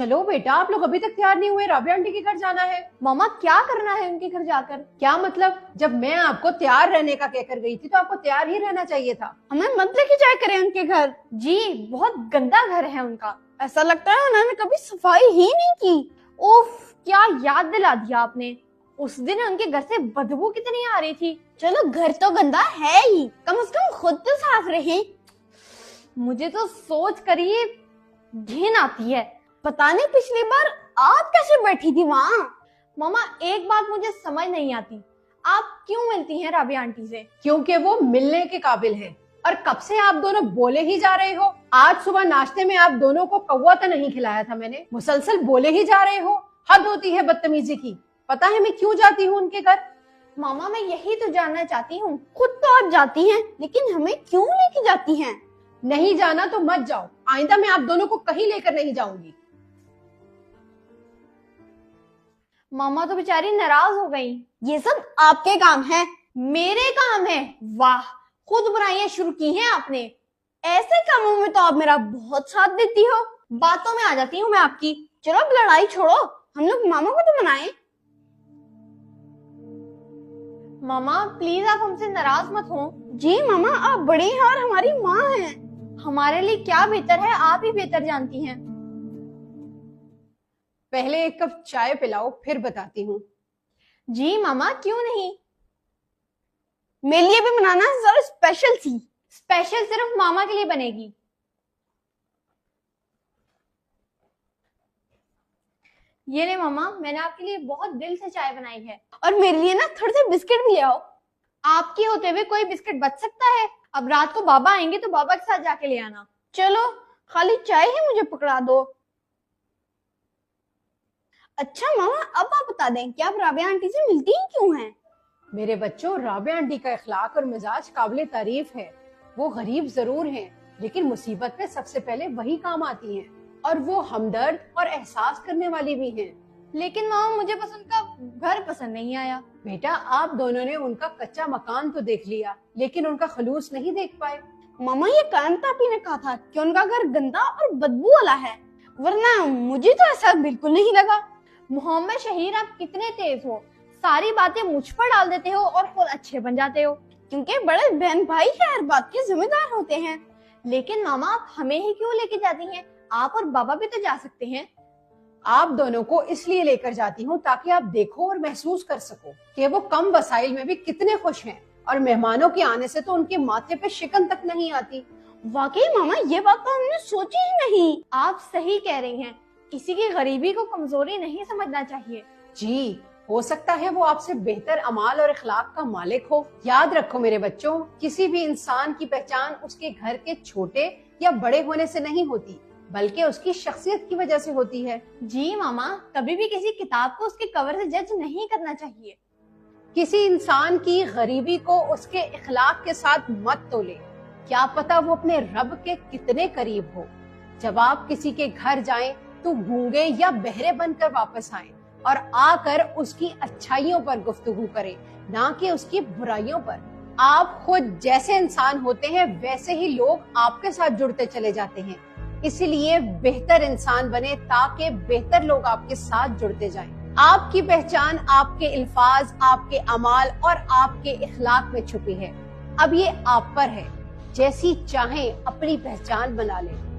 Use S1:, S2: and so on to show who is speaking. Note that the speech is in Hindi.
S1: चलो बेटा, आप लोग अभी तक तैयार नहीं हुए, राबिया आंटी के घर जाना है।
S2: मामा क्या करना है उनके घर जाकर?
S1: क्या मतलब? जब मैं आपको तैयार रहने का कहकर गई थी तो आपको तैयार ही रहना चाहिए था।
S2: हमें मत लेके जाया करें उनके घर। जी बहुत गंदा घर है उनका, ऐसा लगता है उन्होंने कभी सफाई ही नहीं की। उफ, क्या याद दिला दिया आपने। उस दिन उनके घर से बदबू कितनी आ रही थी। चलो घर तो गंदा है ही, कम से कम खुद तो साफ रहे। मुझे तो सोच कर ही घिन आती है। पता नहीं पिछली बार आप कैसे बैठी थी वहाँ। मामा एक बात मुझे समझ नहीं आती, आप क्यों मिलती हैं राबिया आंटी से?
S1: क्योंकि वो मिलने के काबिल है। और कब से आप दोनों बोले ही जा रहे हो। आज सुबह नाश्ते में आप दोनों को कौवा तो नहीं खिलाया था मैंने, मुसलसल बोले ही जा रहे हो। हद होती है बदतमीजी की। पता है मैं क्यों जाती हूँ उनके घर?
S2: मामा मैं यही तो जानना चाहती हूँ। खुद तो आप जाती हैं, लेकिन हमें क्यों लेके जाती हैं?
S1: नहीं जाना तो मत जाओ, आइंदा मैं आप दोनों को कहीं लेकर नहीं जाऊंगी।
S2: मामा तो बेचारी नाराज हो गई। ये सब आपके काम है। मेरे काम है? वाह, खुद बुराइयां शुरू की हैं आपने। ऐसे कामों में तो आप मेरा बहुत साथ देती हो, बातों में आ जाती हूँ मैं आपकी। चलो अब लड़ाई छोड़ो, हम लोग मामा को तो मनाएं। मामा प्लीज आप हमसे नाराज मत हो। जी मामा, आप बड़ी हैं और हमारी माँ हैं। हमारे लिए क्या बेहतर है आप ही बेहतर जानती हैं।
S1: पहले एक कप चाय पिलाओ, फिर बताती हूँ।
S2: जी मामा क्यों नहीं, मेरे लिए भी बनाना है जरा स्पेशल सी। स्पेशल सिर्फ मामा के लिए बनेगी। ये ले मामा, मैंने आपके लिए बहुत दिल से चाय बनाई है। और मेरे लिए ना थोड़े से बिस्किट भी ले आओ। आपके होते हुए कोई बिस्किट बच सकता है? अब रात को बाबा आएंगे तो बाबा के साथ जाके ले आना। चलो खाली चाय ही मुझे पकड़ा दो। अच्छा मामा, अब आप बता दें कि आप राबिया आंटी से मिलती ही क्यों हैं?
S1: मेरे बच्चों, राबिया आंटी का इखलाक और मिजाज काबिले तारीफ है। वो गरीब जरूर हैं, लेकिन मुसीबत में सबसे पहले वही काम आती हैं। और वो हमदर्द और एहसास करने वाली भी हैं।
S2: लेकिन मामा मुझे बस उनका घर पसंद नहीं आया।
S1: बेटा, आप दोनों ने उनका कच्चा मकान तो देख लिया, लेकिन उनका खलूस नहीं देख पाए।
S2: मामा ये कांता आपी ने कहा था कि उनका घर गंदा और बदबू वाला है, वरना मुझे तो ऐसा बिल्कुल नहीं लगा। मोहम्मद शहीर, आप कितने तेज हो, सारी बातें मुझ पर डाल देते हो और खुद अच्छे बन जाते हो। क्योंकि बड़े बहन भाई हर बात के जिम्मेदार होते हैं। लेकिन मामा आप हमें ही क्यों लेके जाती हैं? आप और बाबा भी तो जा सकते हैं।
S1: आप दोनों को इसलिए लेकर जाती हूँ ताकि आप देखो और महसूस कर सको कि वो कम वसाइल में भी कितने खुश हैं। और मेहमानों के आने से तो उनके माथे पे शिकन तक नहीं आती।
S2: वाकई मामा, ये बात तो हमने सोची ही नहीं। आप सही कह रही हैं, किसी की गरीबी को कमजोरी नहीं समझना चाहिए।
S1: जी, हो सकता है वो आपसे बेहतर अमाल और इखलाक का मालिक हो। याद रखो मेरे बच्चों, किसी भी इंसान की पहचान उसके घर के छोटे या बड़े होने से नहीं होती, बल्कि उसकी शख्सियत की वजह से होती है।
S2: जी मामा, कभी भी किसी किताब को उसके कवर से जज नहीं करना चाहिए।
S1: किसी इंसान की गरीबी को उसके इखलाक के साथ मत तोले। क्या पता वो अपने रब के कितने करीब हो। जब आप किसी के घर जाएं तो गूंगे या बहरे बनकर वापस आएं और आकर उसकी अच्छाइयों पर गुफ्तगू करें, ना कि उसकी बुराइयों पर। आप खुद जैसे इंसान होते हैं वैसे ही लोग आपके साथ जुड़ते चले जाते हैं। इसलिए बेहतर इंसान बने ताकि बेहतर लोग आपके साथ जुड़ते जाएं। आपकी पहचान आपके अल्फाज, आपके अमाल और आपके इखलाक में छुपी है। अब ये आप पर है, जैसी चाहें अपनी पहचान बना लें।